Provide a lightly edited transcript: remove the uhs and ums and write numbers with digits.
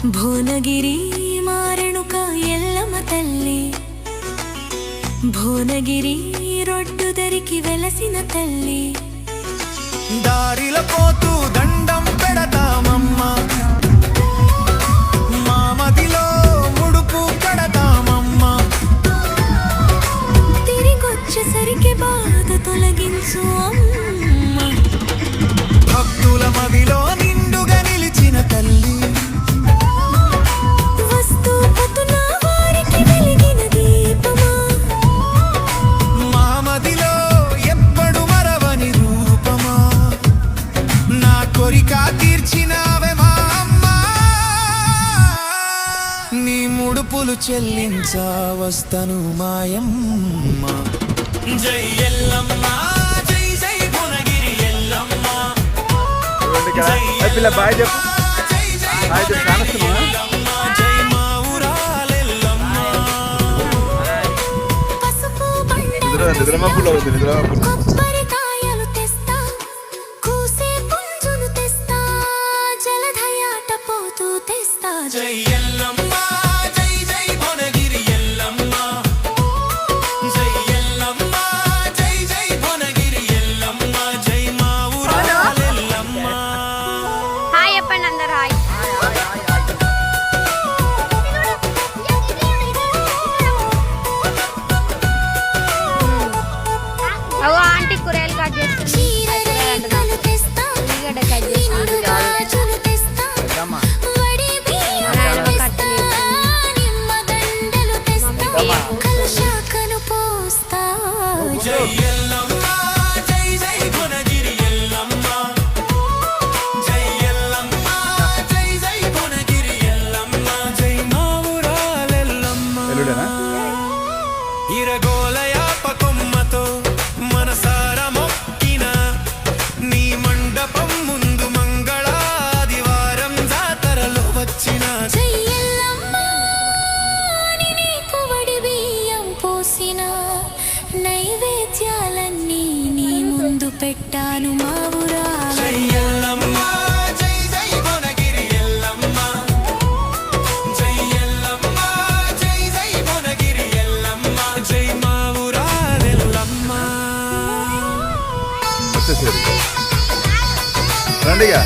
భువనగిరి మారెణుక ఎల్లమ్మ తల్లి, భువనగిరి రొడ్డు దరికి వెలసిన తల్లి. దారిల పోతూ దండం పెడతామమ్మ, మా మదిలో ముడుపు కడతామమ్మ. తిరిగొచ్చేసరికి బాధ తొలగించు అమ్మ, భక్తుల మదిలో నిండుగా నిలిచిన తల్లి. కోరిక తీర్చినావే మా అమ్మ, నీ ముడుపులు చెల్లించా వస్తను మాయమ్మ. జై ఎల్లమ్మ, జై జై భువనగిరి ఎల్లమ్మ. బాయ్ చెప్పు, జై మా ఊరాలెల్లమ్మ. జై ఎల్లమ్మ, జై జై భువనగిరి ఎల్లమ్మ. జై ఎల్లమ్మ, జై జై భువనగిరి ఎల్లమ్మ. జై మా ఊరాలెల్లమ్మ. హాయ్ చెప్పండి అందరు. హాయ్. అగో ఆంటీ కూరగాయలు కట్ చేస్తుంది. జై ఎల్లమ్మ, జై జై భువనగిరి ఎల్లమ్మ. జై ఎల్లమ్మ, జై జై భువనగిరి ఎల్లమ్మ. జై మా ఊరాలెల్లమ్మ. ఇరగోలయ పకొమ్మతో మనసార మొక్కిన నీ మండపం ముందు మంగళాదివారం జాతరలో వచ్చిన. నైవేద్యాలన్నీ నీ ముందు పెట్టాను మా ఊరా. జై ఎల్లమ్మ, జై జై భువనగిరి ఎల్లమ్మ. జై ఎల్లమ్మ, జై జై భువనగిరి ఎల్లమ్మ. జై మా ఊరాలెల్లమ్మ. రండిగా.